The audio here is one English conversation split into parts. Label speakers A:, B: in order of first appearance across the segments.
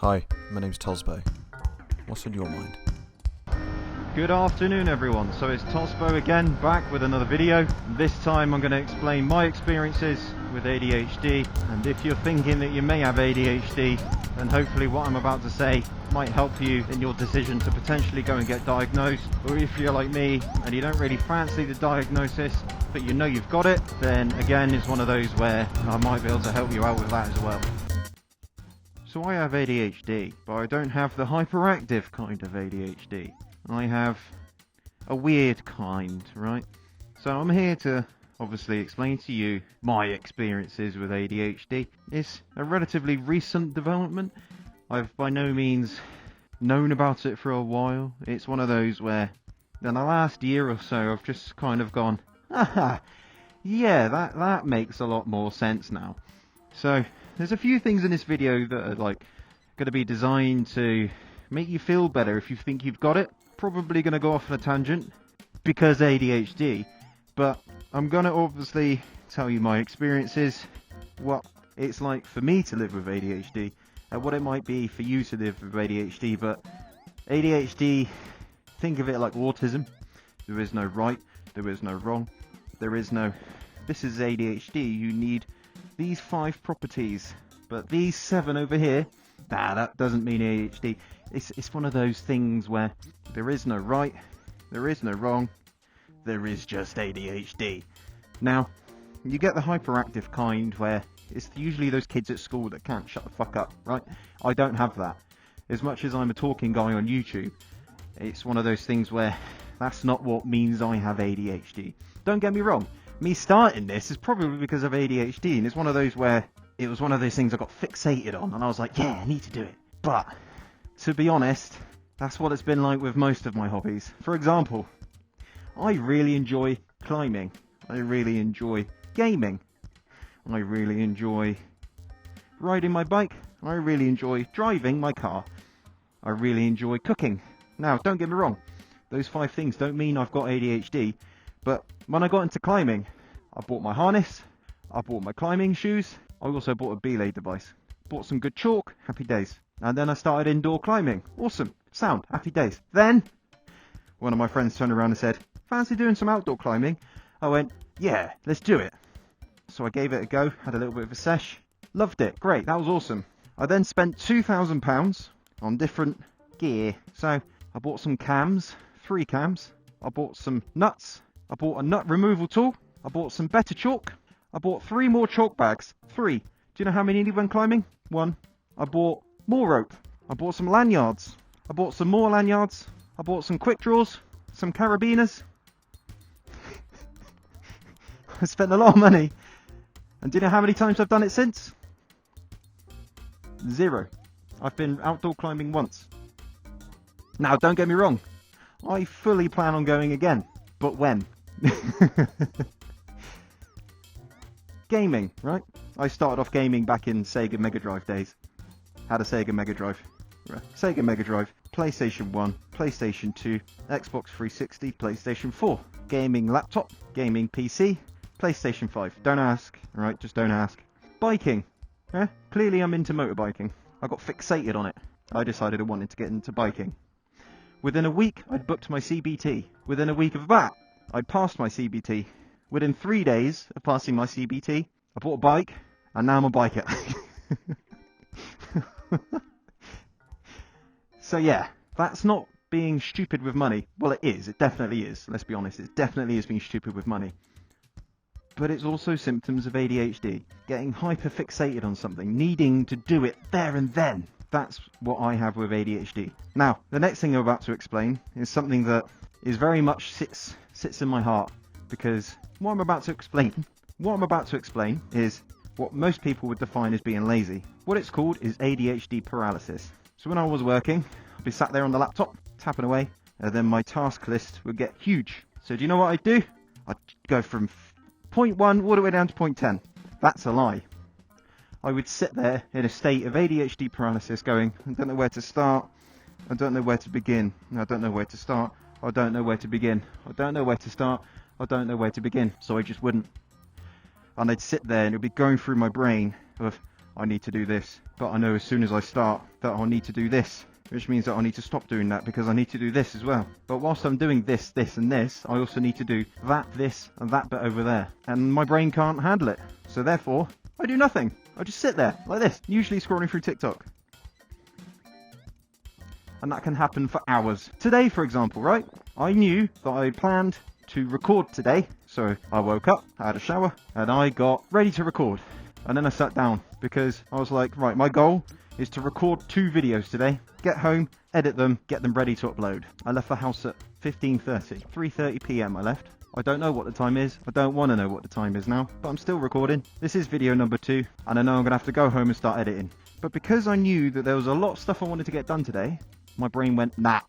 A: Hi, my name's Tosbo. What's on your mind?
B: Good afternoon everyone, so it's Tosbo again, back with another video. This time I'm going to explain my experiences with ADHD, and if you're thinking that you may have ADHD, then hopefully what I'm about to say might help you in your decision to potentially go and get diagnosed. Or if you're like me and you don't really fancy the diagnosis, but you know you've got it, then again it's one of those where I might be able to help you out with that as well. So I have ADHD, but I don't have the hyperactive kind of ADHD. I have a weird kind, right? So I'm here to obviously explain to you my experiences with ADHD. It's a relatively recent development. I've by no means known about it for a while. It's one of those where in the last year or so I've just kind of gone, aha, yeah, that makes a lot more sense now. So there's a few things in this video that are like going to be designed to make you feel better if you think you've got it. Probably going to go off on a tangent because ADHD, but I'm going to obviously tell you my experiences, what it's like for me to live with ADHD, and what it might be for you to live with ADHD. But ADHD, think of it like autism. There is no right, there is no wrong, there is no, this is ADHD, you need these 5 properties, but these 7 over here, that doesn't mean ADHD. It's one of those things where there is no right, there is no wrong, there is just ADHD. Now, you get the hyperactive kind where it's usually those kids at school that can't shut the fuck up, right? I don't have that. As much as I'm a talking guy on YouTube, it's one of those things where that's not what means I have ADHD. Don't get me wrong, me starting this is probably because of ADHD, and it's one of those where it was one of those things I got fixated on, and I was like, yeah, I need to do it. But to be honest, that's what it's been like with most of my hobbies. For example, I really enjoy climbing. I really enjoy gaming. I really enjoy riding my bike. I really enjoy driving my car. I really enjoy cooking. Now, don't get me wrong, those 5 things don't mean I've got ADHD, but when I got into climbing, I bought my harness, I bought my climbing shoes, I also bought a belay device, bought some good chalk, happy days. And then I started indoor climbing. Awesome. Sound. Happy days. Then, one of my friends turned around and said, fancy doing some outdoor climbing? I went, yeah, let's do it. So I gave it a go, had a little bit of a sesh. Loved it. Great. That was awesome. I then spent £2,000 on different gear. So I bought some cams, 3 cams. I bought some nuts. I bought a nut removal tool. I bought some better chalk. I bought 3 more chalk bags. 3. Do you know how many you need when climbing? 1. I bought more rope. I bought some lanyards. I bought some more lanyards. I bought some quick draws, some carabiners. I spent a lot of money. And do you know how many times I've done it since? 0. I've been outdoor climbing once. Now, don't get me wrong. I fully plan on going again. But when? Gaming, right? I started off gaming back in Sega Mega Drive days. Had a Sega Mega Drive. Sega Mega Drive, PlayStation 1, PlayStation 2, Xbox 360, PlayStation 4. Gaming laptop, gaming PC, PlayStation 5. Don't ask, alright? Just don't ask. Biking. Clearly I'm into motorbiking. I got fixated on it. I decided I wanted to get into biking. Within a week, I'd booked my CBT. Within a week of that, I'd passed my CBT. Within 3 days of passing my CBT, I bought a bike, and now I'm a biker. So yeah, that's not being stupid with money. Well, it is. It definitely is. Let's be honest. It definitely is being stupid with money. But it's also symptoms of ADHD. Getting hyper fixated on something, needing to do it there and then. That's what I have with ADHD. Now, the next thing I'm about to explain is something that is very much sits in my heart, because what I'm about to explain is what most people would define as being lazy. What it's called is ADHD paralysis. So when I was working, I'd be sat there on the laptop, tapping away, and then my task list would get huge. So do you know what I'd do? I'd go from point 1 all the way down to point 10. That's a lie. I would sit there in a state of ADHD paralysis going, I don't know where to start, I don't know where to begin, I don't know where to start, I don't know where to begin, I don't know where to start, I don't know where to begin. So I just wouldn't. And I'd sit there and it would be going through my brain of, I need to do this, but I know as soon as I start that I'll need to do this, which means that I need to stop doing that because I need to do this as well. But whilst I'm doing this, this and this, I also need to do that, this and that bit over there. And my brain can't handle it. So therefore, I do nothing. I just sit there like this, usually scrolling through TikTok. And that can happen for hours. Today, for example, right? I knew that I planned to record today. So I woke up, I had a shower, and I got ready to record. And then I sat down because I was like, right, my goal is to record 2 videos today, get home, edit them, get them ready to upload. I left the house at 15:30, 3:30 p.m. I left. I don't know what the time is. I don't want to know what the time is now, but I'm still recording. This is video number 2, and I know I'm going to have to go home and start editing. But because I knew that there was a lot of stuff I wanted to get done today, my brain went, nah.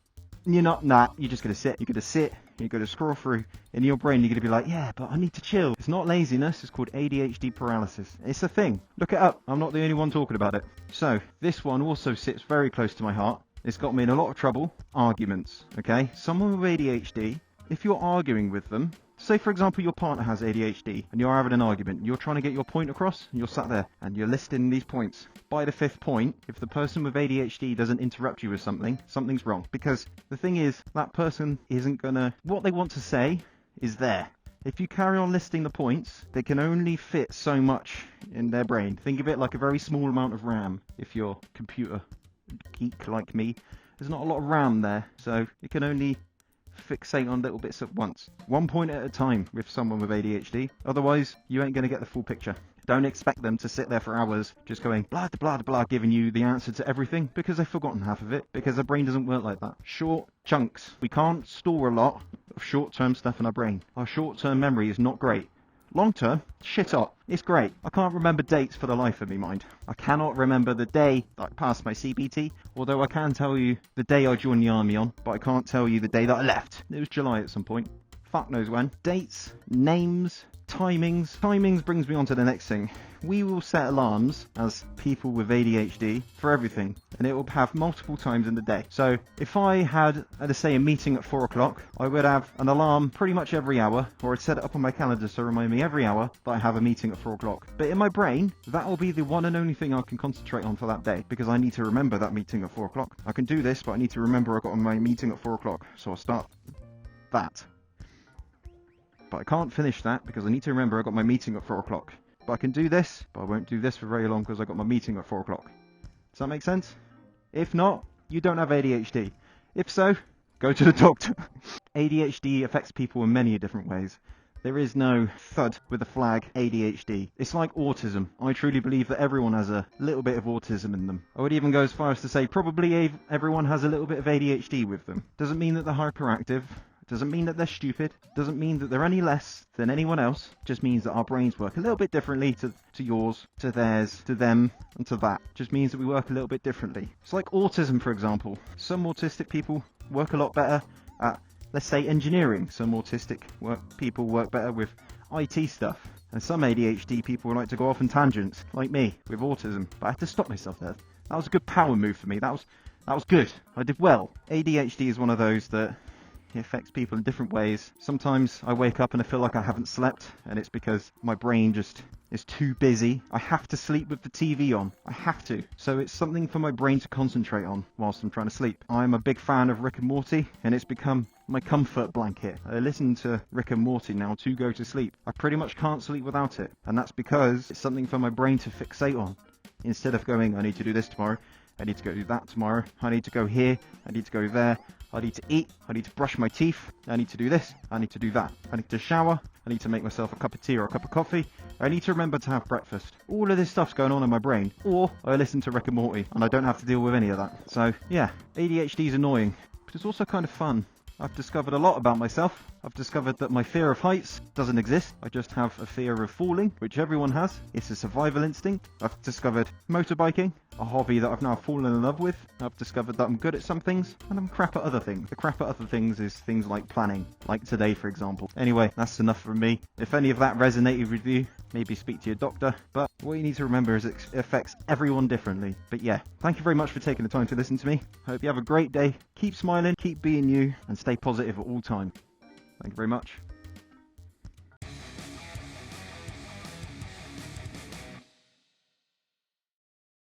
B: You're not, nah. You're just going to sit. You're going to sit. You're going to scroll through. In your brain, you're going to be like, yeah, but I need to chill. It's not laziness. It's called ADHD paralysis. It's a thing. Look it up. I'm not the only one talking about it. So this one also sits very close to my heart. It's got me in a lot of trouble. Arguments. Okay. Someone with ADHD, if you're arguing with them, say for example your partner has ADHD and you're having an argument, you're trying to get your point across, and you're sat there and you're listing these points. By the 5th point, if the person with ADHD doesn't interrupt you with something, something's wrong. Because the thing is, that person isn't gonna, what they want to say is there. If you carry on listing the points, they can only fit so much in their brain. Think of it like a very small amount of RAM. If you're a computer geek like me, there's not a lot of RAM there, so it can only fixate on little bits at once. 1 point at a time with someone with ADHD. Otherwise, you ain't going to get the full picture. Don't expect them to sit there for hours just going blah, blah, blah, giving you the answer to everything because they've forgotten half of it, because their brain doesn't work like that. Short chunks. We can't store a lot of short-term stuff in our brain. Our short-term memory is not great. Long-term, shit up. It's great. I can't remember dates for the life of me, mind. I cannot remember the day that I passed my CBT, although I can tell you the day I joined the army on, but I can't tell you the day that I left. It was July at some point. Fuck knows when. Dates, names, timings. Timings brings me on to the next thing. We will set alarms as people with ADHD for everything, and it will have multiple times in the day. So if I had, let's say, a meeting at 4 o'clock, I would have an alarm pretty much every hour, or I'd set it up on my calendar to remind me every hour that I have a meeting at 4 o'clock. But in my brain, that will be the one and only thing I can concentrate on for that day, because I need to remember that meeting at 4 o'clock. I can do this, but I need to remember I got my meeting at 4 o'clock, so I'll start that. But I can't finish that because I need to remember I got my meeting at 4 o'clock. But I can do this, but I won't do this for very long because I got my meeting at 4 o'clock. Does that make sense? If not, you don't have ADHD. If so, go to the doctor. ADHD affects people in many different ways. There is no thud with a flag ADHD. It's like autism. I truly believe that everyone has a little bit of autism in them. I would even go as far as to say probably everyone has a little bit of ADHD with them. Doesn't mean that they're hyperactive. Doesn't mean that they're stupid. Doesn't mean that they're any less than anyone else. Just means that our brains work a little bit differently to yours, to theirs, to them, and to that. Just means that we work a little bit differently. It's like autism, for example. Some autistic people work a lot better at, let's say, engineering. Some autistic people work better with IT stuff. And some ADHD people like to go off on tangents, like me, with autism. But I had to stop myself there. That was a good power move for me. That was good. I did well. ADHD is one of those that it affects people in different ways. Sometimes I wake up and I feel like I haven't slept, and it's because my brain just is too busy. I have to sleep with the TV on. I have to. So it's something for my brain to concentrate on whilst I'm trying to sleep. I'm a big fan of Rick and Morty, and it's become my comfort blanket. I listen to Rick and Morty now to go to sleep. I pretty much can't sleep without it, and that's because it's something for my brain to fixate on. Instead of going, I need to do this tomorrow, I need to go do that tomorrow, I need to go here, I need to go there, I need to eat, I need to brush my teeth, I need to do this, I need to do that, I need to shower, I need to make myself a cup of tea or a cup of coffee, I need to remember to have breakfast. All of this stuff's going on in my brain. Or I listen to Rick and Morty and I don't have to deal with any of that. So yeah, ADHD is annoying, but it's also kind of fun. I've discovered a lot about myself. I've discovered that my fear of heights doesn't exist. I just have a fear of falling, which everyone has. It's a survival instinct. I've discovered motorbiking, a hobby that I've now fallen in love with. I've discovered that I'm good at some things and I'm crap at other things. The crap at other things is things like planning, like today, for example. Anyway, that's enough from me. If any of that resonated with you, maybe speak to your doctor. But what you need to remember is it affects everyone differently. But yeah, thank you very much for taking the time to listen to me. Hope you have a great day. Keep smiling, keep being you, and stay positive at all time. Thank you very much.